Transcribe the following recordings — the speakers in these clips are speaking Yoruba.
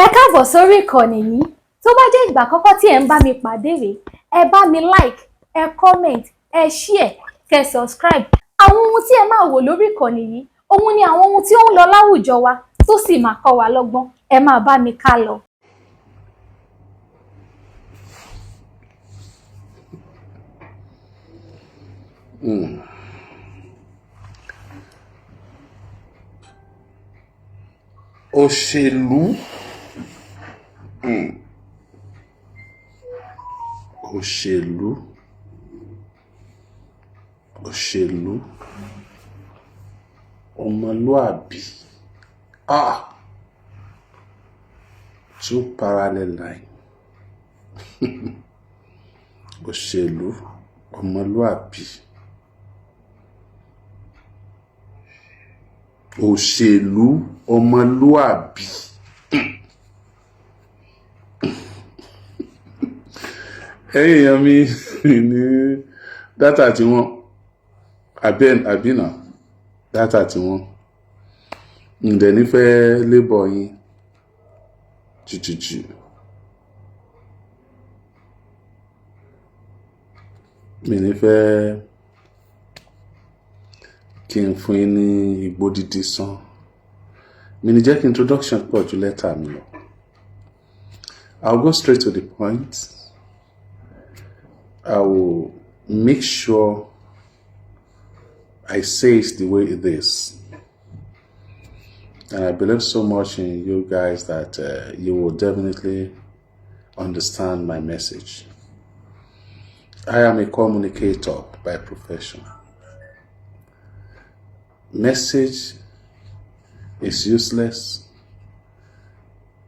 Ẹ káàbọ̀ sórí ìkànnì yìí. Tó bá jẹ́ ìgbà àkọ́kọ́ tí ẹ ń bá mi pàdé rèé, ẹ bá mi like, ẹ comment, ẹ share, kẹ́ subscribe. Àwọn ohun tí ẹ máa wò lórí ìkànnì yìí, òun ni àwọn ohun tí ó ń lọ láwùjọ wa tó sì máa kọ́ wa lọ́gbọ́n. Ẹ máa bá mi ká lọ. Òṣèlú. Òṣèlú. Òṣèlú. Ọmọlúàbí. Two parallel line. Òṣèlú. Ọmọlúàbí. Òṣèlú. Ọmọlúàbí. Èèyàn mi ní dátà tí wọ́n àbínà dátà tí wọ́n ǹdẹ̀ nífẹ̀ẹ́ lébọ̀ yín jùjùjù. Mi nífẹ̀ẹ́ kí n fún yín ní igbó dídí sán. Mi ní jẹ́ kí introduction pọ̀ ju lẹ́tà mi lọ. I'll go straight to the point. I will make sure I say it the way it is. And I believe so much in you guys that you will definitely understand my message. I am a communicator by profession. Message is useless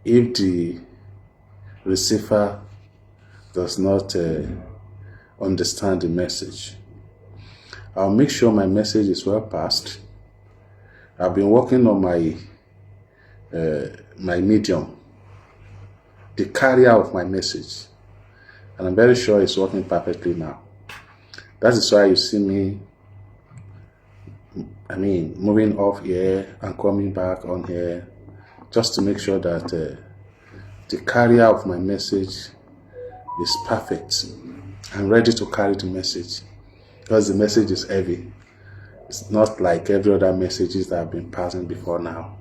if the receiver does not understand the message. I'll make sure my message is well passed. I've been working on my medium, the carrier of my message, and I'm very sure it's working perfectly now. That is why you see me, moving off here and coming back on here, just to make sure that the carrier of my message is perfect and ready to carry the message, because the message is heavy. It's not like every other messages that have been passing before now.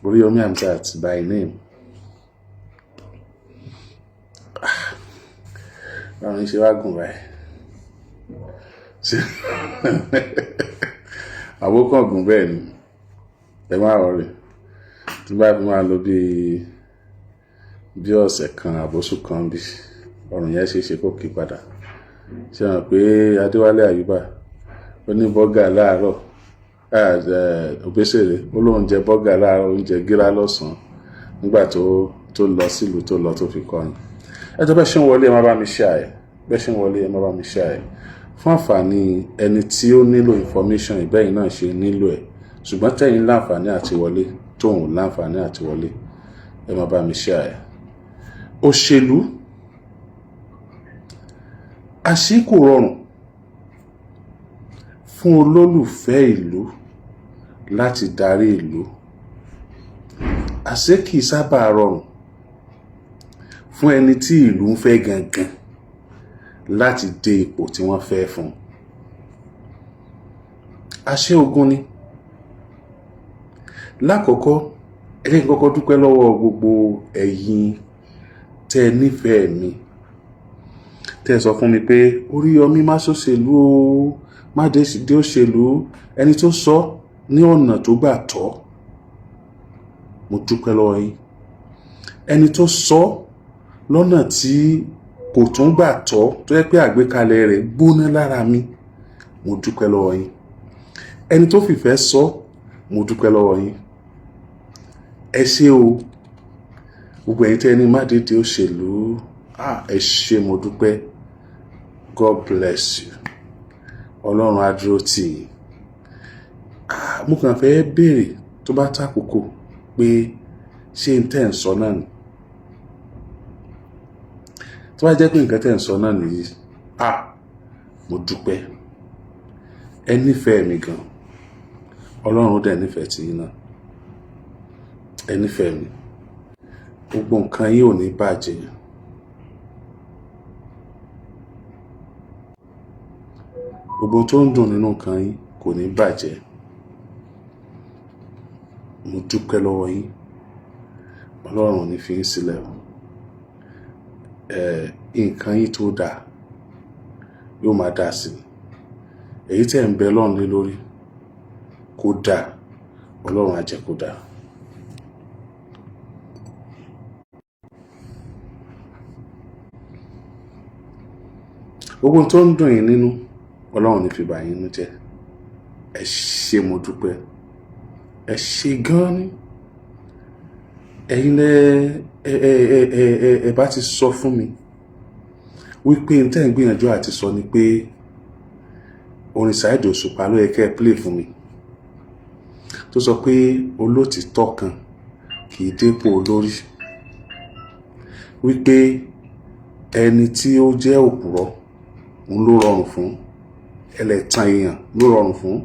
Oriyomi Hamzat by name. Báwo ni ṣe wá gùn báyìí? Àwòkàn gùn bẹ́ẹ̀ ni. Ẹ má rọrì. Tí bá fi máa lọ bí ọ̀sẹ̀ kan àbóṣù kan bí ọ̀rùn yẹn ṣe kó kí padà. Ṣé hàn pé Adéwálé Àyùbá ó ní bọ́gà láàárọ̀, Òbésèré ó lóun jẹ bọ́gà láàárọ̀, oúnjẹ gíra lọ́sàn-án nígbà tó lọ sílùú tó lọ tó fi kọrin. Ẹ jọ̀ọ́ bẹ́ẹ̀ ṣe ń wọlé ẹ má bá mi share, bẹ́ẹ̀ ṣe ń wọlé ẹ má bá mi share fún àǹfààní ẹni tí ó nílò information ìbẹ́yìn náà ṣe nílò ẹ̀, ṣùgbọ́n tẹ̀yin láǹfààní àti wọlé tóun láǹfààní àti wọlé ẹ má bá mi share. Òṣèlú. Àṣé kò rọrùn fún olólùfẹ́ ìlú láti darí ìlú. Àṣé kìí sábà rọrùn fún ẹni tí ìlú ń fẹ́ gangan láti dé ipò tí wọ́n fẹ́ fún. Àṣé ogun ni. Lákọ̀ọ́kọ́ ẹ jẹ́ kí n kọ́kọ́ dúpẹ́ lọ́wọ́ gbogbo ẹ̀yin tẹ́ nífẹ̀ẹ́ mi, tẹ́ sọ fún mi pé Oríyọmí má ṣòṣèlú o, má dé òṣèlú, ẹni tó sọ ní ọ̀nà tó gbà tọ́. Mo dúpẹ́ lọ́wọ́ yín. Ẹni tó sọ lọ́nà tí kò tún gbà tọ́, tó yẹ pé àgbékalẹ̀ rẹ̀ gbóná lára mi, mo dúpẹ́ lọ́wọ́ yín. Ẹni tó fìfẹ́ sọ, mo dúpẹ́ lọ́wọ́ yín. Ẹ ṣé o. Gbogbo ẹ̀yin tẹ́ ní má dé òṣèlú, ẹ ṣé, mo dúpẹ́. God bless you. Ọlọ́run á dúró tì yín. Mo kàn fẹ́ béèrè tó bá tàkókò pé ṣé n tẹ́ ń sọ náà ni? Tó bá jẹ́ pé nǹkan tẹ́ ń sọ náà nìyí, mo dúpẹ́. Ẹ nífẹ̀ẹ́ mi gan. Ọlọ́run dẹ̀ nífẹ̀ẹ́ tiyín náà. Ẹ nífẹ̀ẹ́ mi. gbogbo nǹkan yín ò ní bàjẹ́. Gbogbo tó ń dùn nínú nǹkan yín kò ní bàjẹ́. Mo dúpẹ́ lọ́wọ́ yín. Ọlọ́run ò ní fi yín sílẹ̀ o. Nǹkan yín tó dáa yóò máa dáa sí i. Èyí tẹ́ ń bẹ Ọlọ́run lé lórí kó dáa, Ọlọ́run á jẹ́ kó dáa. Gbogbo tó ń dùn yín nínú, Ọlọ́run ní fi bà yín nínú jẹ́. Ẹ ṣé mo dúpẹ́. Ẹ ṣé gan ni. Ẹ̀yin ẹ bá ti sọ fún mi wípé n tẹ́ ń gbìyànjú àti sọ ni pé orin Saheed Òṣùpá ló yẹ kẹ́ ẹ play fún mi tó sọ pé olótìtọ́ kan kì í dépò olórí, wípé ẹni tí ó jẹ́ òpùrọ́ òun ló rọrùn fún, ẹlẹ́tàn èèyàn ló rọrùn fún.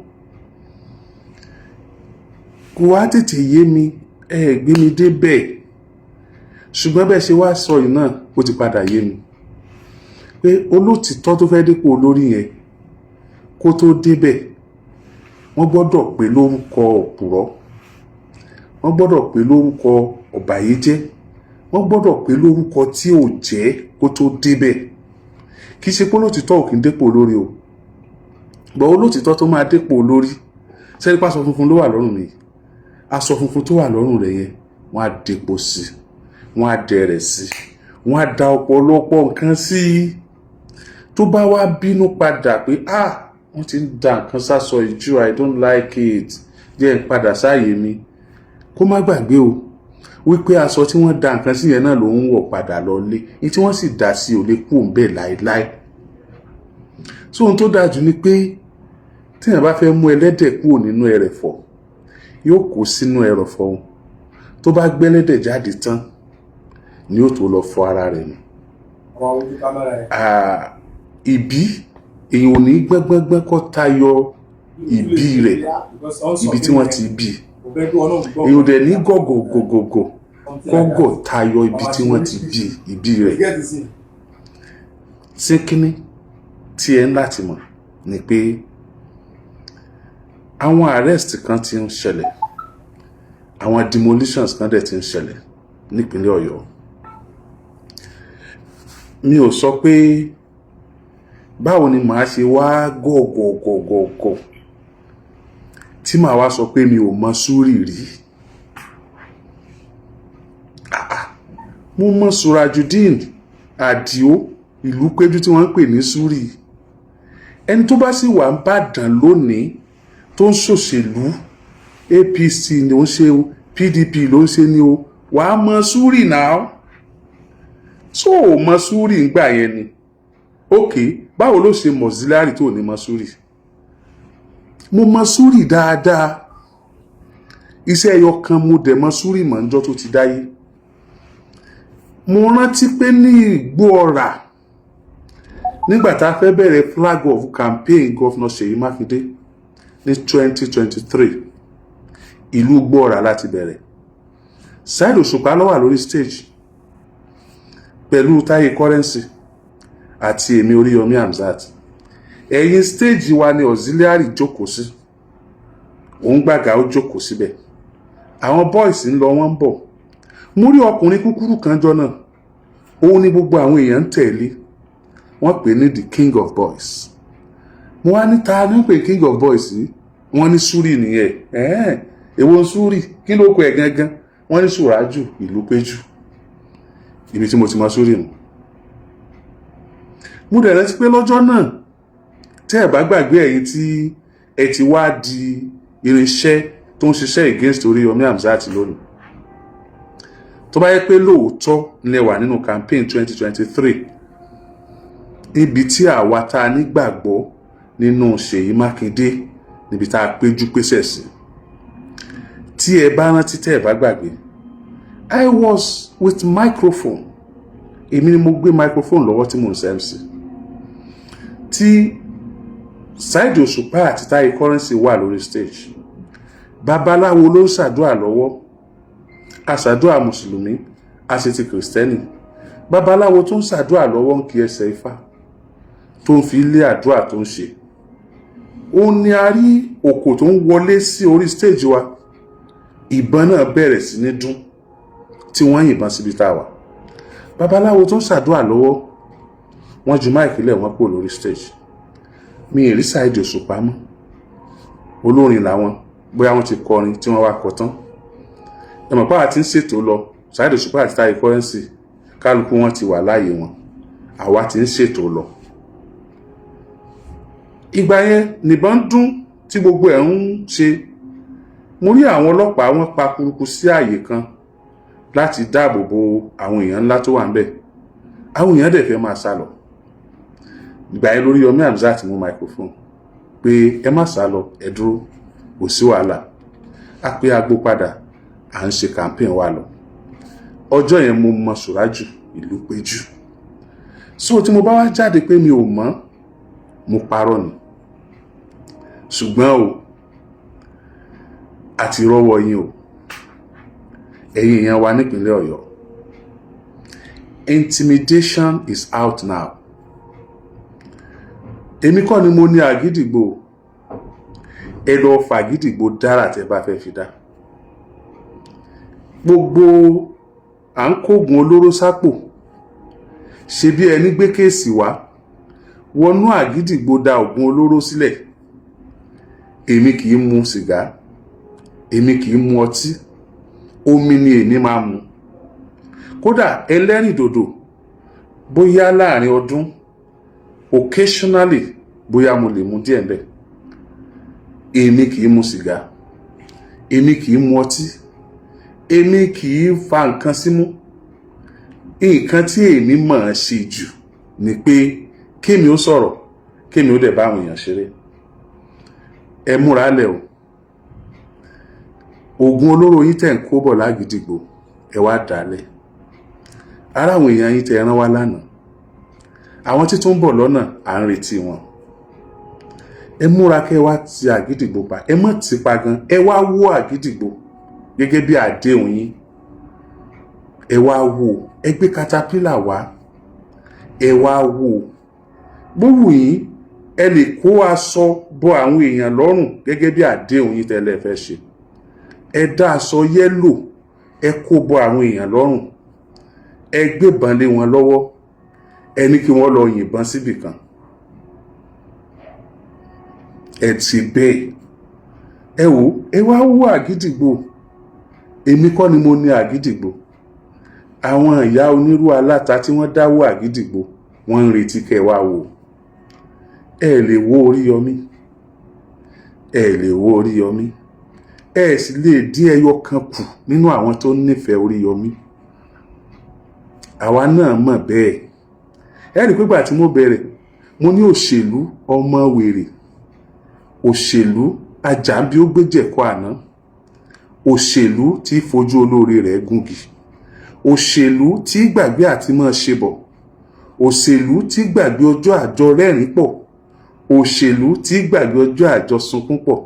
Kò wá tètè yé mi, ẹ gbé mi dé bẹ́ẹ̀, ṣùgbọ́n bẹ́ẹ̀ ṣe wá sọ yìí náà ó ti padà yé mi pé olótìtọ́ tó fẹ́ dépò olórí yẹn kó tó débẹ̀ wọ́n gbọ́dọ̀ pè lórúkọ òpùrọ́, wọ́n gbọ́dọ̀ pè lórúkọ ọ̀bàyéjẹ́, wọ́n gbọ́dọ̀ pè lórúkọ tí ò jẹ́ kó tó débẹ̀. Kì í ṣe pé olótìtọ́ ò kí ń dépò olórí o, bọ̀ olótìtọ́ tó máa dépò olórí sẹ́ni pé aṣọ funfun ló wà lọ́rùn mi, aṣọ funfun tó wà lọ́rùn rẹ̀ yẹn wọ́n á dépò sí, wọ́n á dẹrẹ̀ sí, wọ́n á da ọ̀pọ̀lọpọ̀ nǹkan sí. Tó bá wá bínú padà pé wọ́n ti ń da nǹkan sásọ ìjú, I don't like it, jẹ́ ń padà sáàyè mi, kó má gbàgbé o wípé aṣọ tí wọ́n da nǹkan sí yẹn náà ló ń wọ̀ padà lọlé, ní tí wọ́n sì dá sí ò lè kú òun bẹ́ẹ̀ láéláé. So ohun tó dájú ni pé tí èèyàn bá fẹ́ mú ẹlẹ́dẹ̀ kúrò nínú ẹrẹ̀fọ̀ yóò kó sínú ẹrọ̀fọ̀ òun, tó bá gbé ẹlẹ́dẹ̀ jáde tán ni yóò tó lọ fọ ara rẹ̀ nù. Ìbí èèyàn ò ní gbẹ́gbẹ́gbẹ́ kó tayọ ìbí rẹ̀, ibi tí wọ́n ti bí. Èèyàn ò dẹ̀ ní gọ̀gọ̀gọ̀gọ̀ kọ́gọ̀ tayọ ibi tí wọ́n ti bí ìbí rẹ̀. Ṣé kíní tí ẹ ń láti mọ̀ ni pé àwọn arrest kan ti ń ṣẹlẹ̀, àwọn demolitions kan dẹ̀ ti ń ṣẹlẹ̀ nípínlẹ̀ Ọ̀yọ́. Mi ò sọ pé báwo ni màá ṣe wá gọ̀gọ̀gọ̀gọ̀ tí màá wá sọ pé mi ò mọ Súrì rí. Mo mọ Surajudeen Àdìó ìlú péjú tí wọ́n ń pè ní Súrì. Ẹni tó bá sì wà ń Bàdàn lónìí tó ń ṣòṣèlú, APC ni ó ń ṣe o, PDP ló ń ṣe ni o, wà á mọ Súrì náà. So ò mọ Súrì ńgbà yẹn ni. Okay, báwo ló ṣe mọ̀ Auxiliary tó ní mọ Súrì? Mo mọ Súrì dáadáa. Iṣẹ́ ẹyọ kan mo dẹ̀ mọ Súrì mọ̀ níjọ́ tó ti dáyé. Mo rántí pé ní Ìgbó Ọ̀rà nígbà tá a fẹ́ bẹ̀rẹ̀ flag of campaign Governor Ṣèyí Mákindé ní 2023 ìlú Ìgbó Ọ̀rà láti bẹ̀rẹ̀. Saheed Òṣùpá ló wà lórí stage pẹ̀lú Táyé Currency àti èmi Oríyọmí Hamzat. Ẹ̀yìn stage wa ni Auxiliary jókòó sí, òun gbàgà ó jókòó síbẹ̀, àwọn boys ń lọ wọ́n ń bọ̀. Mo rí ọkùnrin kúkúrú kan jọ náà, òun ni gbogbo àwọn èèyàn ń tẹ̀lé, wọ́n pè ní the king of boys. Mo wá ní ta ní pé king of boys yìí, wọ́n ní Súrì nìyẹn. Èwo Súrì kí ló kọ ẹ̀ gangan? Wọ́n ní Sùrájù ìlú péjú, ibi tí mo ti mọ Súrì nù. Mo dẹ̀ rántí pé lọ́jọ́ náà tẹ́ ẹ bá gbàgbé ẹ̀yin tí ẹ ti wá di irinṣẹ́ tó ń ṣiṣẹ́ against Oríyọmí Hamzat lónìí, tó bá yẹ pé lóòótọ́ lẹ wà nínú campaign 2023 níbi tí àwa tá a nígbàgbọ́ nínú Ṣèyí Mákindé níbi tá a péjú pésẹ̀ sí, tí ẹ bá rántí tẹ́ ẹ bá gbàgbé, I was with microphone, èmi ni mo gbé microphone lọ́wọ́ tí mo ń ṣe MC, tí Saheed Òṣùpá àti Táyé Currency wà lórí stage. Babaláwo ló ń ṣàdúrà lọ́wọ́, aṣàdúrà mùsùlùmí, àṣẹ ti kìrìsìtẹ́nì babaláwo tó ń ṣàdúrà lọ́wọ́ ń kí ẹsẹ̀ ifá tó ń fi ilé àdúrà tó ń ṣe ó ní a rí òkò tó ń wọlé sí orí stage wa ìbọn náà bẹ̀rẹ̀ sí ní dún tí wọ́n yìnbọn síbi tá a wà babaláwo tó ń ṣàdúrà lọ́wọ́ wọ́n ju máìkì lẹ̀ wọ́n pò lórí stage mi ì rí Saheed Òṣùpá mọ́ olórin làwọn bóyá wọ́n ti kọrin tí wọ́n wá kọ tán ẹ̀mọ̀ pàwà tí ń ṣètò lọ Saheed Òṣùpá àti Táyé Currency kálukú wọn ti wà láàyè wọn àwa ti ń ṣètò lọ ìgbà yẹn nìbọn dún tí gbogbo ẹ̀ ń ṣe mo rí àwọn ọlọ́pàá wọn pa kúrukú sí àyè kan láti dáàbò bo àwọn èèyàn ńlá tó wà ńbẹ̀ àwọn èèyàn dẹ̀ fẹ́ máa sá lọ ìgbà yẹn lórí Yomi Amzat mú microphone pé ẹ má sá lọ ẹ dúró kò sí wàhálà a pé agbó padà à ń ṣe campaign wa lọ ọjọ́ yẹn mo mọ Suraju ìlú Péjú so tí mo bá wá jáde pé mi ò mọ̀ mo parọ́ ni ṣùgbọ́n o àti rọ́wọ́ yín o ẹ̀yin èèyàn wa nípínlẹ̀ Ọ̀yọ́ intimidation is out now èmi kọ́ ni mo ní Àgídìgbò ẹ lọ fàgídìgbò dára tẹ́ bá fẹ́ fi dá gbogbo à ń kógun olóró sápò ṣe bí ẹni gbé kéèsì wá wọnú Àgídìgbò da ògùn olóró sílẹ̀ èmi kì í mu sìgá èmi kì í mu ọtí omi ni èmi máa mu kódà ẹlẹ́rìndòdò bóyá láàrin ọdún occasionally bóyá mo lè mu díẹ̀ ńbẹ̀ èmi kì í mu sìgá èmi kì í mu ọtí èmi kì í fa nǹkan símú nǹkan tí èmi mọ̀ ṣe jù ni pé kémi ó sọ̀rọ̀ kémi ó dẹ̀ bá àwọn èèyàn ṣeré ẹ múra lẹ̀ o ògùn olóró yín tẹ̀ ń kó bọ̀ l'Àgídìgbò ẹ wá dálẹ̀ ara àwọn èèyàn yín tẹ̀ rán wá lánàá àwọn tí tó ń bọ̀ lọ́nà à ń retí wọn ẹ múra kẹ́ wá ti Àgídìgbò pa ẹ mọ̀ ti pa gan ẹ wá wó Àgídìgbò gẹ́gẹ́ bí àdéhùn yín ẹ wá wó ẹ gbé katapila wá ẹ wá wó gbówù yín ẹ lè kó aṣọ bọ àwọn èèyàn lọ́rùn gẹ́gẹ́ bí àdéhùn yín tẹ́lẹ̀ fẹ́ ṣe ẹ dá aṣọ yẹ́lò ẹ kó bọ àwọn èèyàn lọ́rùn ẹ gbébọn lé wọn lọ́wọ́ ẹ ní kí wọ́n lọ yìnbọn síbì kan ẹ ti bẹ́ẹ̀ ẹ wò ẹ wá wó Àgídìgbò èmi kọ́ ni mo ní Àgídìgbò àwọn ìyá onírú aláta tí wọ́n dáwó Àgídìgbò wọ́n ń retí kẹ́ wá wò ẹ lè wó Oríyọmí ẹ lè wó Oríyọmí ẹ sì lè dín ẹyọ kan kù nínú àwọn tó nífẹ̀ẹ́ Oríyọmí àwa náà mọ̀ bẹ́ẹ̀ ẹ rí pípa tí mo bẹ̀rẹ̀ mo ní òṣèlú ọmọ wèrè òṣèlú ajàmbí ó gbéjẹ̀kọ́ àná òṣèlú tí fojú olóore rẹ̀ gúngi òṣèlú tí gbàgbé àti máa ṣe bọ̀ òṣèlú tí gbàgbé ọjọ́ àjọ rẹ́rìn pọ̀ òṣèlú tí gbàgbé ọjọ́ àjọ sunkún pọ̀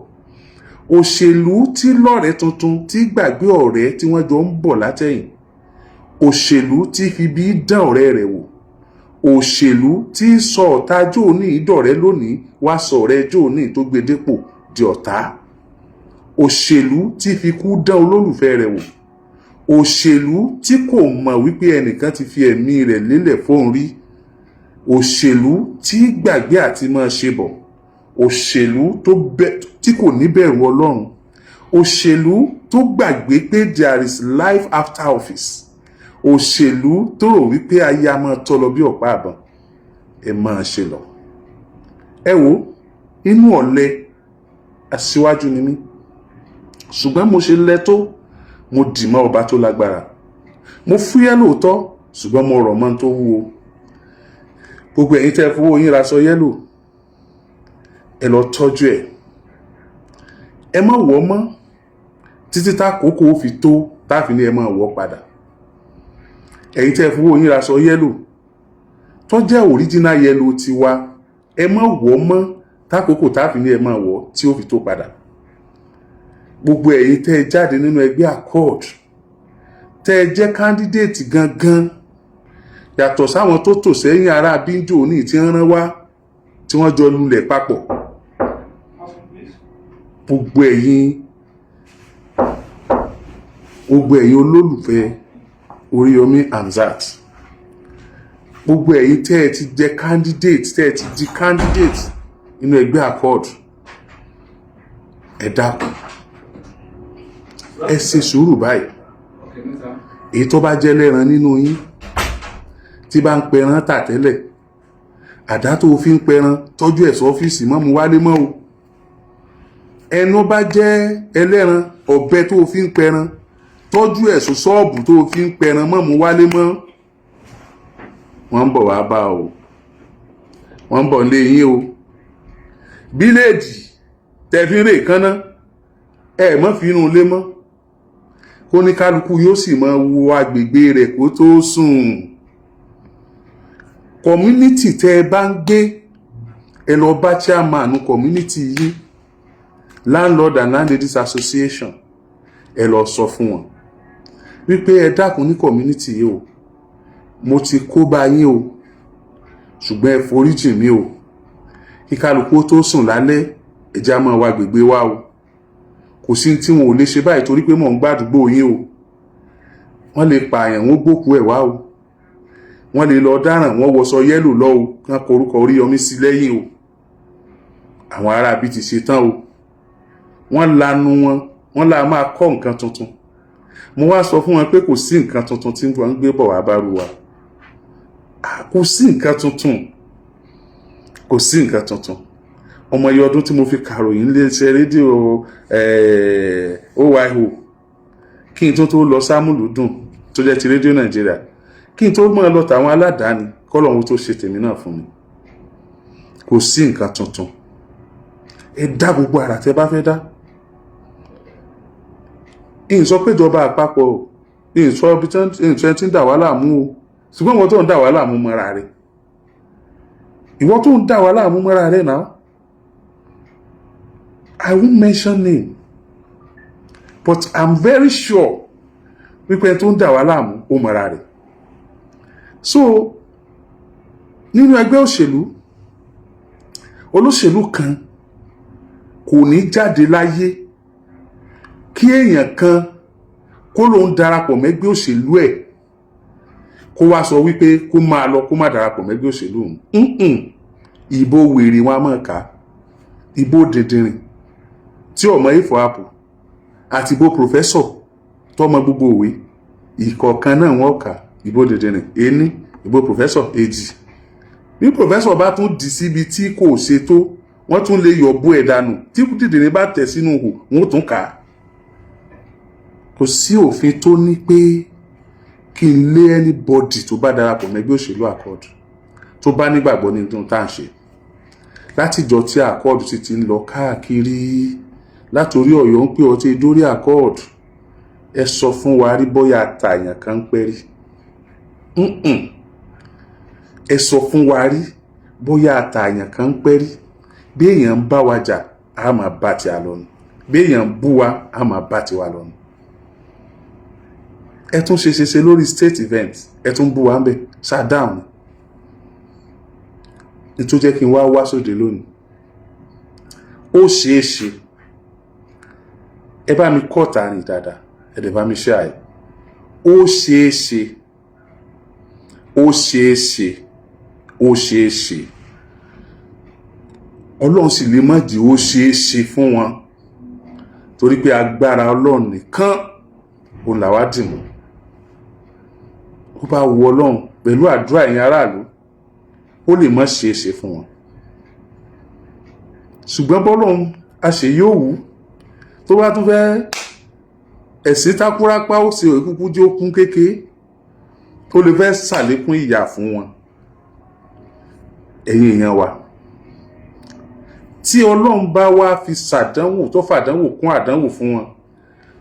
òṣèlú tí lọ́rẹ̀ẹ́ tuntun tí gbàgbé ọ̀rẹ́ tí wọ́n jọ ń bọ̀ látẹ̀yìn òṣèlú tí fi bí dán ọ̀rẹ́ rẹ̀ wò òṣèlú tí sọ ọ̀tá jóòní ìdọ̀rẹ́ lónìí wá sọ ọ̀rẹ́ jóòní tó gbé dépò di ọ̀tá òṣèlú tí fi kú dán olólùfẹ́ rẹ̀ wò òṣèlú tí kò mọ̀ wípé ẹnìkan ti fi ẹ̀mí rẹ̀ lélẹ̀ fóun rí òṣèlú tí gbàgbé àti máa ṣe bọ̀ òṣèlú tí kò ní bẹ̀rù Ọlọ́run òṣèlú tó gbàgbé pé there is life after office òṣèlú tó rò wípé ayé a máa tọ́ lọ bí ọ̀pá àbọ̀n ẹ máa ṣe lọ ẹ wo inú ọ̀lẹ aṣíwájú ni mí ṣùgbọ́n mo ṣe lẹ tó mo dì mọ́ ọba tó lágbára mo fúyẹ́ lóòótọ́ ṣùgbọ́n mo rọ̀ mọ́ tó wúwo gbogbo ẹ̀yin tẹ́ fowó yín raṣọ yẹ́lò ẹ lọ tọ́jú ẹ̀ ẹ má wọ̀ mọ́ títí tá kókó fi tó táfi ní ẹ má wọ̀ padà ẹ̀yin tẹ́ fowó yín raṣọ yẹ́lò tó jẹ́ original yẹ́lò tiwa ẹ má wọ̀ mọ́ tákòókò táfi ní ẹ má wọ̀ tí ó fi tó padà gbogbo ẹ̀yin tẹ́ jáde nínú ẹgbẹ́ accord tẹ́ jẹ́ candidate gangan yàtọ̀ sáwọn tó tò sẹ́yìn ará bíńjò ní tí ń rán wá tí wọ́n jọ lulẹ̀ papọ̀. Gbogbo ẹ̀yin olólùfẹ́ Oríyọmí Hamzat, gbogbo ẹ̀yin tẹ́ ẹ ti jẹ́ candidate, tẹ́ ẹ ti di candidate nínú ẹgbẹ́ Accord, ẹ dákun ẹ ṣe sùúrù báyìí. Èyí tó bá jẹ́ lẹ́ran nínú yín tí bá ń pẹran tà tẹ́lẹ̀, àdá tó fi ń pẹran tọ́jú ẹ̀ sọ́fíìsì mọ́ mú wálé mọ́ o. Ẹnu bá jẹ́ ẹlẹ́ran, ọ̀bẹ tó fi ń pẹran tọ́jú ẹ̀ ṣọ́ọ̀bù tó fi ń pẹran mọ́ mú wálé mọ́. Wọ́n ń bọ̀ wá bá o, wọ́n ń bọ̀ lé yín o. Bíléèdì tẹ̀fínrè kánná ẹ mọ́ fi inú ilé mọ́, kó ní kálukú yóò sì máa wo agbègbè rẹ̀ kó tó sùn. Community tẹ́ ẹ bá ń gbé, ẹ lọ bá chairman community yìí, Landlord and Landladies Association, ẹ lọ sọ fún wọn wípé ẹ dákun ní community yìí o, mo ti kó bá yín o, ṣùgbọ́n ẹ foríjì mí o, kí kálukú tó sùn lálẹ́ ẹ já máa wá agbègbè wa o. Kò sí tí wọn ò lè ṣe báyìí torí pé mò ń gbàdúgbò yín o. Wọ́n lè pààyàn, wọ́n gbókú ẹ̀ wá o. Wọ́n lè lọ dáràn, wọ́n wọṣọ yẹ́lò lọ o, kán korúkọ Oríyọmí sí lẹ́yìn o. Àwọn ará bí ti ṣe tán o. Wọ́n lanu wọ́n la máa kọ́ nǹkan tuntun. Mo wá sọ fún wọn pé kò sí nǹkan tuntun tí wọ́n ń gbé bọ̀ wá bá ru wa. Kò sí nǹkan tuntun. Kò sí nǹkan tuntun. Ọmọ iye ọdún tí mo fi kàròyìn iléeṣẹ́ rédíò OYO kí n tó lọ sámúlùdùn tó jẹ́ ti rédíò Nàìjíríà, kí n tó máa lọ tàwọn aládàáni kọ́lọ́hun tó ṣe tèmi náà fún mi. Kò sí nǹkan tuntun. Ẹ dá gbogbo àrà tẹ́ bá fẹ́ dá. Ìsọ pé ìjọba àpapọ̀, ìsọ bí tí ń dà wá láàmú o, ṣùgbọ́n ìwọ tó ń dà wá láàmú mọ́ra rẹ̀. Ìwọ tó ń dà wá láàmú mọ́ra rẹ̀ náà. I won't mention name, but I'm very sure wípé tó ń dà wá láàmú ó mọ́ra rẹ̀. So nínú ẹgbẹ́ òṣèlú, olóṣèlú kan kò ní jáde láyé kí èèyàn kan kó ló ń darapọ̀ mẹ́gbẹ́ òṣèlú ẹ̀ kó wá sọ wípé kó máa lọ kó má darapọ̀ mẹ́gbẹ́ òṣèlú òun. Ìbò wèrè wọn a máa kà, ìbò dìndìnrìn tí ọmọ ifọ̀ àpò àti ìbò pòfẹ́sọ̀ tọmọ gbogbo òwe ìkọ̀ọ̀kan náà wọ́n kà. Ìbò dìndìnrìn ení, ìbò pòfẹ́sọ̀ èjì. Bí pòfẹ́sọ̀ bá tún dì síbi tí kò ṣe tó, wọ́n tún lè yọ̀bú ẹ̀ dànù. Tí dìndìnrìn bá tẹ̀ sínú ihò, wọ́n tún kà á. Kò sí òfin tó ní pé kí n lé anybody tó bá darapọ̀ mẹ́gbẹ́ òṣèlú Accord tó bá nígbàgbọ́ ní ohun tá à ń ṣe. Látijọ́ tí Accord ti ń lọ káàkiri, látorí Ọ̀yọ́ ń pè ọtí dórí Accord, ẹ sọ fún wa rí bóyá àtàyàn kan ń pẹ́ rí. Ẹ sọ fún wa rí bóyá àtàyàn kan ń pẹ́ rí. Bí èèyàn ń bá wa jà, a máa bá ti a lọ́nu. Bí èèyàn ń bú wa, a máa bá ti wa lọ́nu. Ẹ tún ṣe lórí state event, ẹ tún bú wa ń bẹ̀, ṣádáhùn. Nítorí jẹ́ kí n wá sóde lónìí. Ó ṣeé ṣe. Ẹ bá mi kọ́ta rìn dáadáa, ẹ dẹ̀ bá mi ṣe àyè. Ó ṣeé ṣe. Ó ṣeé ṣe. Ó ṣeé ṣe. Ọlọ́run sì lè má jẹ́ ó ṣeé ṣe fún wọn. Torí pé agbára Ọlọ́run nìkan òun làwa dì mú. Ó bá wu Ọlọ́run pẹ̀lú àdúrà ẹ̀yin aráàlú, ó lè má ṣeé ṣe fún wọn. Ṣùgbọ́n bọ́lọ́run àṣẹ yóò wù tó bá tún fẹ́ ẹ̀sìn tákúrápá ó ṣe òkúkú jẹ́ okun kékeré tó lè fẹ́ ṣàlékún ìyà fún wọn. Ẹ̀yin èèyàn wa, tí Ọlọ́run bá wá fi ṣàdánwò tó fàdánwò kún àdánwò fún wọn,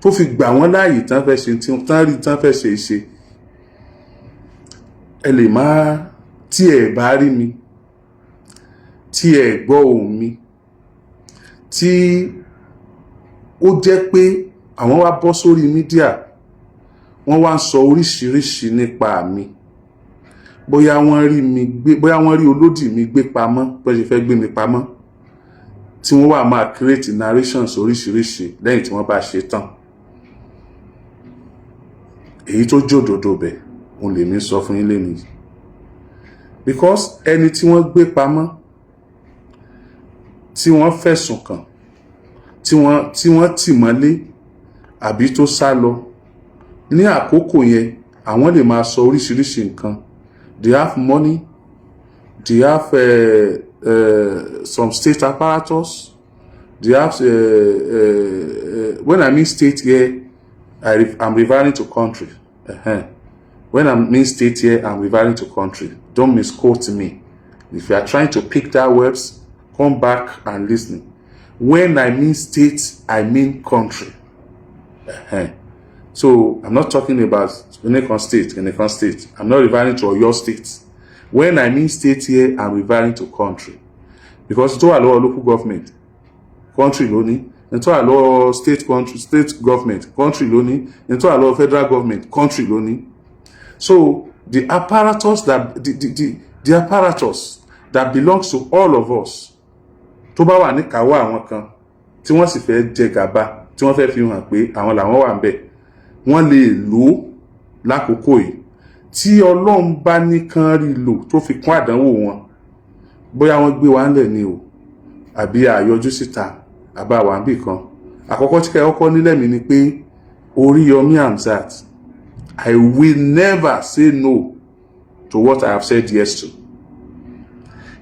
tó fi gbà wọ́n láàyè tán fẹ́ ṣe tí tán rí tán fẹ́ ṣe, ẹ lè má, tí ẹ bá rí mi, tí ẹ gbọ́ ohùn mi, tí ó jẹ́ pé àwọn wá bọ́ sórí mídíà, wọ́n wá ń sọ oríṣiríṣi nípa mi. Bóyá wọ́n rí mi gbé, bóyá wọ́n rí olódì mi gbé pamọ́, bó ṣe fẹ́ gbé mi pamọ́, tí wọ́n wá máa create narrations oríṣiríṣi lẹ́yìn tí wọ́n bá ṣe tán. Èyí tó jòdòdó bẹ̀ òun lèmi sọ fún yín lénìí, because ẹni tí wọ́n gbé pamọ́, tí wọ́n fẹ̀sùn kàn, tí wọ́n tì mọ́lé àbí tó sá lọ, ní àkókò yẹn àwọn lè máa sọ oríṣiríṣi nǹkan. They have money, they have some state apparatus, they have when I mean state here, I'm referring to country. When I mean state here, I'm referring to country. Don't misquote me. If you are trying to pick that words, come back and listen. When I mean state, I mean country. So I'm not talking about Enekan state. I'm not referring to your state. When I mean state here, I'm referring to country. Because to allow local government, country lónìí, and to allow state government, country lónìí, and to allow federal government, country lónìí. So the apparatus the apparatus that belongs to all of us, tó bá wà ní káwọ́ àwọn kan tí wọ́n sì fẹ́ jẹ gàba, tí wọ́n fẹ́ fi hàn pé àwọn làwọn wà ńbẹ̀, wọ́n lè lò lákòókò yìí. Tí Ọlọ́run bá ní kan rí lò tó fi kún àdánwò wọn, bóyá wọ́n gbé wa ńlẹ̀ ni o, àbí àyọjú síta, àbá wà níbì kan. Àkọ́kọ́ tí kọ́kọ́ nílẹ̀ mi ni pé Oríyọmí Hamzat, I will never say no to what I have said yes to.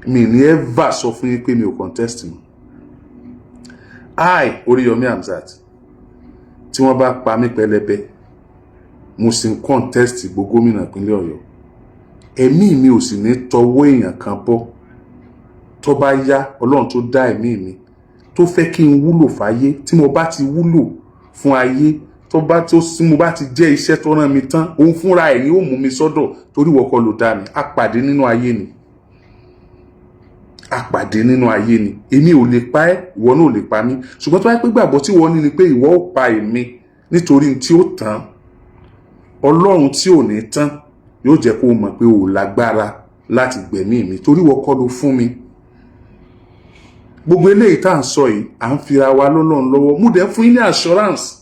Mi ní ever sọ fún yín pé mi ò contest mọ́. I, Oríyọmí Hamzat, tí wọ́n bá pa mí pẹlẹbẹ, mo sì ń contest gbogbo gómìnà ìpínlẹ̀ Ọ̀yọ́. Ẹ̀mí mi ò sì ní tọwọ́ èèyàn kan bọ́. Tó bá yá, Ọlọ́run tó dá ẹ̀mí mi, tó fẹ́ kí n wúlò fáyé, tí mo bá ti wúlò fún ayé, tí mo bá ti jẹ́ iṣẹ́ tó rán mi tán, òun fúnra ẹ̀ ni ó mú mi sọ́dọ̀, torí ìwọ kọ́ ló dá mi. A pàdé nínú ayé ni. A pàdé nínú ayé ni. Èmi ò lè pa ẹ́, ìwọ náà ò lè pa mí. Ṣùgbọ́n tó bá pé gbàgbọ́ tí wọ́n ní ni pé ìwọ ó pa èmi nítorí tí ó tán, Ọlọ́run tí ò ní tán yóò jẹ́ kó mọ̀ pé ò lágbára láti gbẹ̀mí mi, torí ìwọ kọ́ ló fún mi. Gbogbo eléyìí tá ń sọ yìí, à ń fira wa lọ́lọ́run lọ́wọ́. Mo dẹ̀ fún yín ní assurance.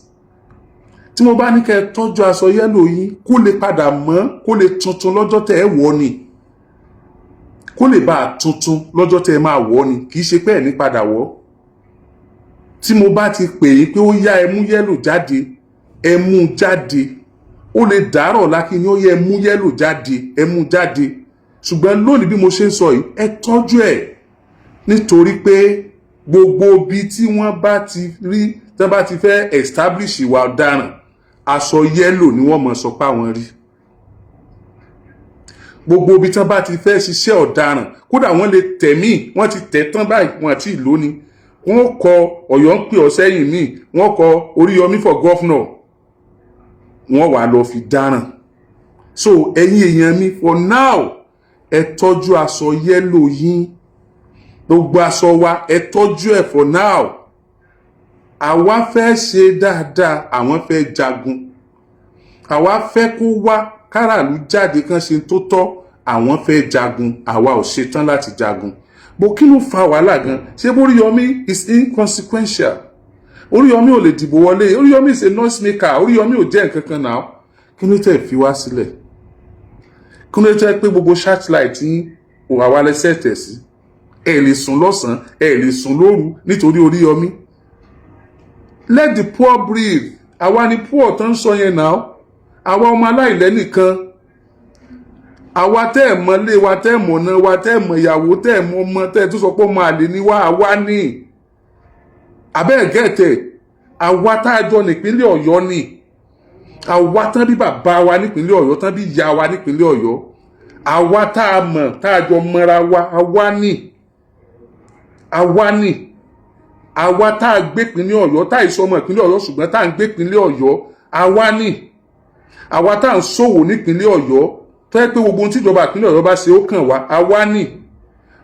Tí mo bá ní kẹ́ tọ́jú aṣọ yẹ́lò yín kó lè padà mọ́, kó lè tuntun lọ́jọ́ tẹ́ ẹ wọ̀ ni, kó lè bá tuntun lọ́jọ́ tẹ́ ẹ máa wọ̀ ni, kì í ṣe pé ẹ̀ ní padà wọ̀. Tí mo bá ti pè yín pé ó yá ẹ mú yẹ́lò jáde, ẹ mú jáde. Ó lè dàárọ̀ lákì ní ó yẹ ẹ mú yẹ́lò jáde, ẹ mú jáde. Ṣùgbọ́n lónìí bí mo ṣe ń sọ yìí, ẹ tọ́jú ẹ̀, nítorí pé gbogbo ibi tí wọ́n bá ti rí, tí wọ́n bá ti fẹ́ establish ìwà ọ̀daràn, aṣọ yẹ́lò ni wọ́n mọ̀ sọ pé àwọn rí. Gbogbo ibi tí wọ́n bá ti fẹ́ ṣiṣẹ́ ọ̀daràn, kódà wọ́n lè tẹ̀mí, wọ́n ti tẹ̀ tán báyìí, wọ́n àti ìlú ni. Wọ́n kọ Ọ̀yọ́ ń pè ọ́ sẹ́yìn míì, wọ́n kọ Oríyọmí for governor, wọ́n wà lọ fi dáràn. So ẹ̀yin èèyàn mi, for now, ẹ tọ́jú aṣọ yẹ́lò yín. Gbogbo aṣọ wa, ẹ tọ́jú ẹ̀ for now. Àwa fẹ́ ṣe dáadáa, àwọn fẹ́ jagun. Àwa fẹ́ kó wá káràlú jáde kan ṣe tó tọ́, àwọn fẹ́ jagun. Àwa ò ṣetán láti jagun. Bó kí ló fa wàhálà gan? Ṣé Oríyọmí is inconsequential? Oríyọmí ò lè dìbò wọlé. Oríyọmí is a noise maker. Oríyọmí ò jẹ́ nǹkan kan náà. Kí ló tẹ́ fi wá sílẹ̀? Kí ló tẹ́ pé gbogbo satellite yín ò àwa lẹ́sẹ̀ tẹ̀ sí? Ẹ lè sùn lọ́sàn, ẹ lè sùn lóru nítorí Oríyọmí. Let the poor breathe. Àwa ni poor tó ń sọ yẹn náà. Àwa ọmọ aláìlẹ́nìkan. Àwa tẹ́ ẹ̀ mọ ilé wa, tẹ́ ẹ̀ mọ̀ ọ̀nà wa, tẹ́ ẹ̀ mọ ìyàwó, tẹ́ ẹ̀ mọ ọmọ, tẹ́ ẹ̀ tó sọ pé ọmọ àlè ni wá, àwa ni. Àbẹ́ẹ̀gẹ́tẹ̀, àwa tá a jọ nípínlẹ̀ Ọ̀yọ́ ni. Àwa tán bí bàbá wa nípínlẹ̀ Ọ̀yọ́, tán bí ìyá wa nípínlẹ̀ Ọ̀yọ́. Àwa tá a mọ̀, tá a jọ mọ́ra wa, àwa ni. Àwa ni. Àwa tá a gbé ìpínlẹ̀ Ọ̀yọ́, tá a ìsọmọ ìpínlẹ̀ Ọ̀yọ́ ṣùgbọ́n tá a ń gbé ìpínlẹ̀ Ọ̀yọ́, àwa ni. Àwa tá a ń ṣòwò nípínlẹ̀ Ọ̀yọ́, tó yẹ pé gbogbo ohun tí ìjọba ìpínlẹ̀ Ọ̀yọ́ bá ṣe ó kàn wá, àwa ni.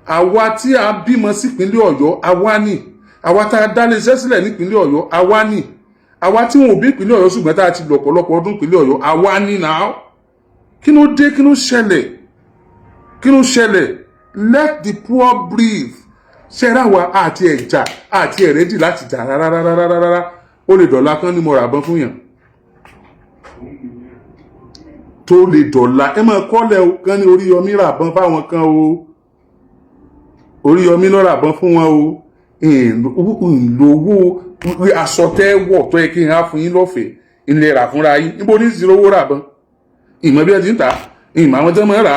Àwa tí a bímọ sí ìpínlẹ̀ Ọ̀yọ́, àwa ni. Àwa tá a dá iléeṣẹ́ sílẹ̀ nípínlẹ̀ Ọ̀yọ́, àwa ni. àwa tí wọn ò bí ìpínlẹ̀ Ọ̀yọ́ ṣùgbọ́n tá a ti lọ ọ̀pọ̀lọpọ̀ ọdún ìpínlẹ̀ Ọ̀yọ́ àwa ni náà. Kí ló dé? Kí ló ṣẹlẹ̀? Let the poor breathe. Ṣẹ́ra wa àti ẹ̀jà àti ẹ̀rẹ́dì láti jà rárá. Ó lè dọ̀la kán ní mo rà bọ́n fún yàn. Tó lè dọ̀la ẹ máa kọ́lẹ̀ o kán ní Oríyọmí rà bọ́n fáwọn kan o. Oríyọmí ló rà bọ́n fún wọn o. Ìlówó aṣọ tẹ́ wọ̀ tó yẹ kí n á fún yín lọ́fẹ̀ẹ́ ilé rà fúnra yín. Níbo ní ìṣirò owó rà bọ́n? Ìmọ̀ bí ẹ ti ń tà, ìmọ̀ àwọn tẹ́ mọ́ rà.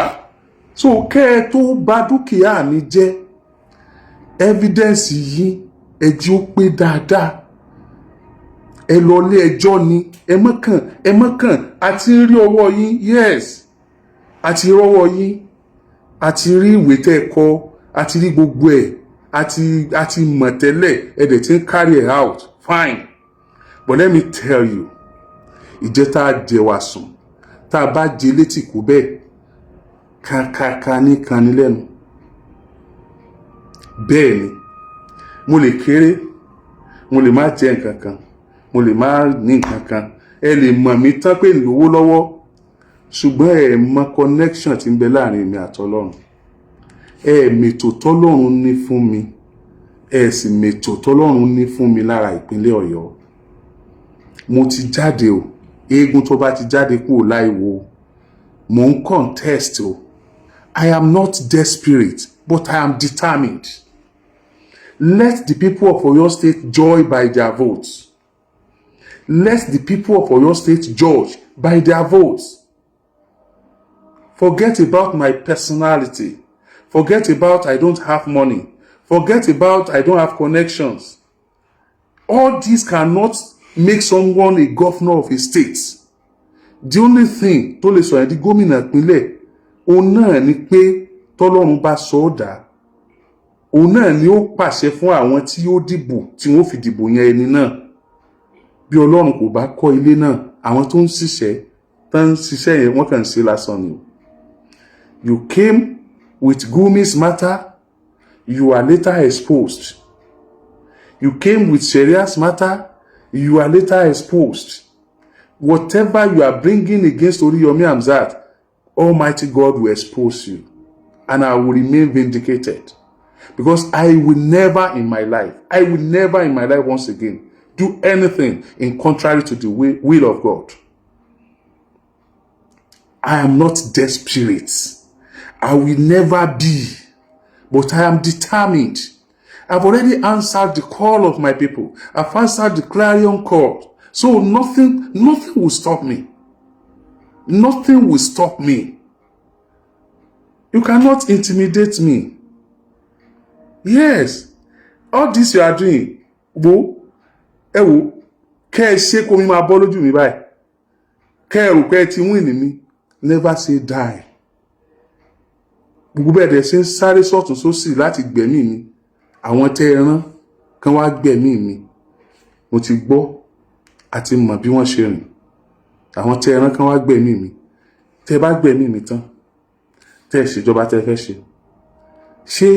So kẹ́ ẹ tó bà dúkìá mi jẹ́, evidence yìí ẹ jẹ́ ó pé dáadáa. Ẹ lọ lé ẹjọ́ ni, ẹ mọ́kàn àti rí ọwọ́ yín, yes, àti rí ọwọ́ yín, àti rí ìwé tẹ́ kọ, àti rí gbogbo ẹ̀, àti mọ̀ tẹ́lẹ̀ ẹ dẹ̀ ti ń carry it out, fine. But let me tell you, ìjẹta jẹwà sùn, tá a bá jẹ létí kú bẹ́ẹ̀, kàkàkà ní kanni lẹ́nu. Bẹ́ẹ̀ ni, mo lè kéré, mo lè má jẹ nǹkan kan, mo lè má ní nǹkan kan, ẹ lè mọ̀ mí tán pé lówó lọ́wọ́, ṣùgbọ́n ẹ mọ̀ connection tí ń bẹ láàrin mi àtọlọ́run. Ẹ mètò tọ́lọ́run ní fún mi, ẹ sì mètò tọ́lọ́run ní fún mi lára ìpínlẹ̀ Ọ̀yọ́. Mo ti jáde o, eégún tó bá ti jáde kúrò láìwo, mo ń contest o. I am not desperate, but I am determined. Let the people of Oyo State judge by their votes. Let the people of Oyo State judge by their votes. Forget about my personality. Forget about I don't have money. Forget about I don't have connections. All this cannot make someone a governor of a state. The only thing tó lè sọ yẹn di gómìnà ìpínlẹ̀, òun náà ni pé tọ́lọ́run bá sọ ọ́ dà. Òun náà ni ó pàṣẹ fún àwọn tí ó dìbò tí wọ́n fi dìbò yẹn ẹni náà. Bí Ọlọ́run kò bá kọ́ ilé náà, àwọn tó ń ṣiṣẹ́ yẹn wọ́n kàn ń ṣe lásán ni. You came with Gumi's matter, you are later exposed. You came with Sharia's matter, you are later exposed. Whatever you are bringing against Oriyomi Hamzat, Almighty God will expose you. And I will remain vindicated. Because I will never in my life once again, do anything in contrary to the will of God. I am not desperate. I will never be. But I am determined. I've already answered the call of my people. I've answered the clarion call. So nothing will stop me. Nothing will stop me. You cannot intimidate me. Yes. All this you are doing, kẹ́ ẹ ṣe kó mi máa bọ́ lójú mi báyìí. Kẹ́ ẹ rò pé ẹ ti win mi. Never say die. Gbogbo bẹ́ẹ̀ dẹ̀ ṣe ń sáré sọ́tún sósì láti gbẹ̀mí mi. Àwọn tẹ́ ẹ rán kán wá gbẹ̀mí mi. Mo ti gbọ́ àti mọ̀ bí wọ́n ṣe rìn. Àwọn tẹ́ ẹ rán kán wá gbẹ̀mí mi. Tẹ́ bá gbẹ̀mí mi tán, tẹ́ ẹ ṣèjọba tẹ́ fẹ́ ṣe. Ṣé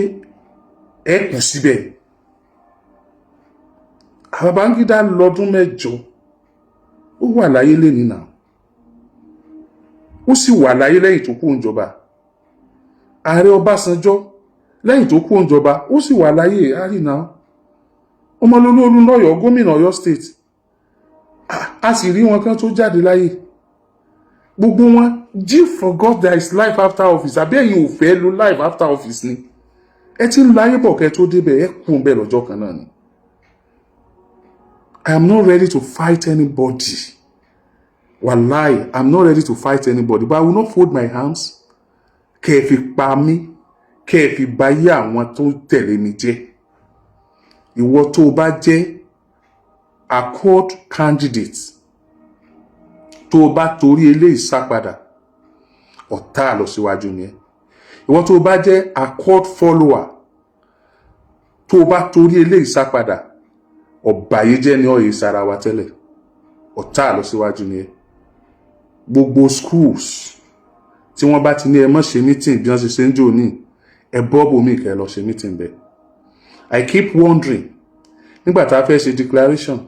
ẹ kù síbẹ̀? Babangida lọ́dún 8. Ó wà láyé lénìí náà. Ó sì wà láyé lẹ́yìn tó kú ìjọba. Ààrẹ Ọbásanjọ́ lẹ́yìn tó kú ìjọba, ó sì wà láyé àrínà. Ọmọlólú Olúnlọ́yọ̀ gómìnà Ọ̀yọ́ State. A sì rí wọn kan tó jáde láyé. Gbogbo wọn, you forgot there is life after office. Àbí ẹ̀yin ò fẹ́ lo life after office ni. Ẹ ti ń láyé bọ̀ kẹ́ tó débẹ̀, ẹ kú bẹ́ẹ̀ lọ́jọ́ kan náà ni. I am not ready to fight anybody. Wallahi, I'm not ready to fight anybody, but I will not fold my hands. Kẹ́ ẹ fi pa mí, kẹ́ ẹ fi bayé àwọn tó tẹ̀lé mi jẹ́. Ìwọ tó bá jẹ́ accord candidate, tó bá torí eléyìí sá padà, ọ̀tá lọ síwájú ni ẹ. Ìwọ tó bá jẹ́ accord follower, tó bá torí eléyìí sá padà, ọ̀bàyéjẹ́ ni ọ̀yẹ́ sára wa tẹ́lẹ̀, ọ̀tá lọ síwájú ni ẹ. Gbogbo schools tí wọ́n bá ti ní ẹ má ṣe meeting bí wọ́n ṣe ṣe ń jò ní, ẹ bọ́ọ̀bù mi kẹ́ lọ ṣe meeting bẹ́ẹ̀. I keep wondering, nígbà tá a fẹ́ ṣe declaration,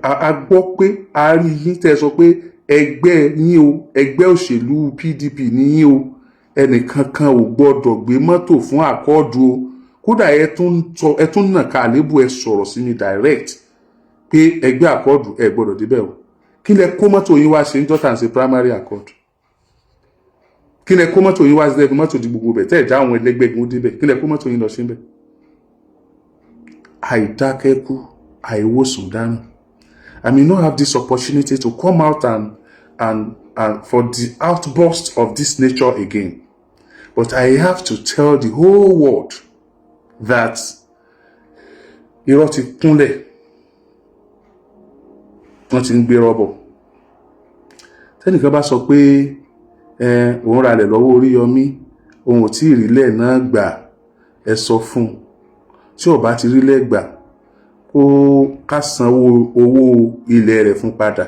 a gbọ́ pé a rí yín tẹ́ sọ pé ẹgbẹ́ yín o ẹgbẹ́ òṣèlú PDP ní yín o ẹnìkankan ò gbọ́dọ̀ gbé mọ́tò fún àkọ́ọ̀dù o kódà ẹ tún nà ká àlébù ẹ sọ̀rọ̀ sí mi direct pé ẹgbẹ́ àkọ́ọ̀dù ẹ gbọ́dọ̀ débẹ̀ o kí lẹ kó mọ́tò yín wá ṣe ń jọ́tà ń ṣe primary accord kí lẹ kó mọ́tò yín wá ṣe ẹgbẹ́ mọ́tò di gbogbo bẹ̀ tẹ́ ẹ̀ já àwọn ẹlẹ́gbẹ́ gbọ́n débẹ̀ kí lẹ kó mọ́tò yín lọ sí bẹ̀. àìdákẹ́kù àìwòsàn dànù. I may not have this opportunity to come out and for the outburst of this nature again, but I have to tell the whole world that irọ́ ti kúnlẹ̀ wọ́n ti ń gbé rọ́bọ̀. Tẹ́nìkan bá sọ pé òun ralẹ̀ lọ́wọ́ Oríyọmí òun ò tí ì rílẹ̀ náà gbà ẹ sọ fún un tí ó bá ti rílẹ̀ gbà kó ká sanwó owó ilẹ̀ rẹ̀ fún padà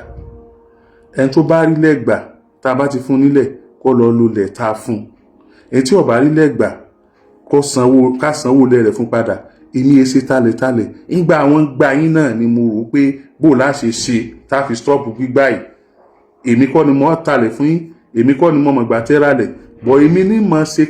ẹni tó bá rílẹ̀ gbà tá a bá ti fún nílẹ̀ kó lọ lulẹ̀ tá a fún ẹni tí ó bá rílẹ̀ gbà ká sanwó ilẹ̀ rẹ̀ fún padà èmi èsì tálẹ̀tálẹ̀ ìgbà àwọn gbà yín náà ni mo rò pé bó láṣẹ ṣe tá a fi stọ́ọ̀pù gbígbà yìí èmi kọ́ ni mo talẹ̀ fún yín èmi kọ́ ni mo mọ̀ gbà tẹ́ralẹ̀ bọ̀ èmi ní mo ṣe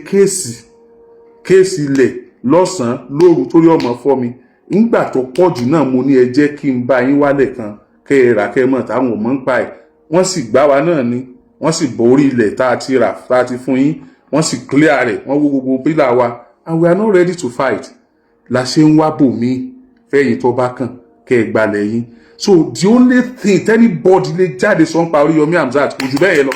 kéèsì ilẹ̀ lọ́sàn-án lóru torí ọmọ fọ́ mi nígbà tó pọ̀ jù náà mo ní ẹ jẹ́ kí n bá yín wálẹ̀ kan kẹ́ ẹ rà kẹ́ ẹ mọ̀ táwọn ò mọ̀ ń pa ẹ̀ wọ́n sì gbá wa náà ni wọ́n sì borí ilẹ̀ tá a ti rà tá a ti fún yín wọ́n sì clear rẹ̀ wọ́n wo gbogbo pílà wa and we are not ready to fight la ṣe ń wá bò mí fẹ́yìn tó bá kàn kẹ́ ẹ gbalẹ̀ yín so the only thing anybody lè jáde sọ ń pa Oríyọmí Hamzat kò jù bẹ́ẹ̀ lọ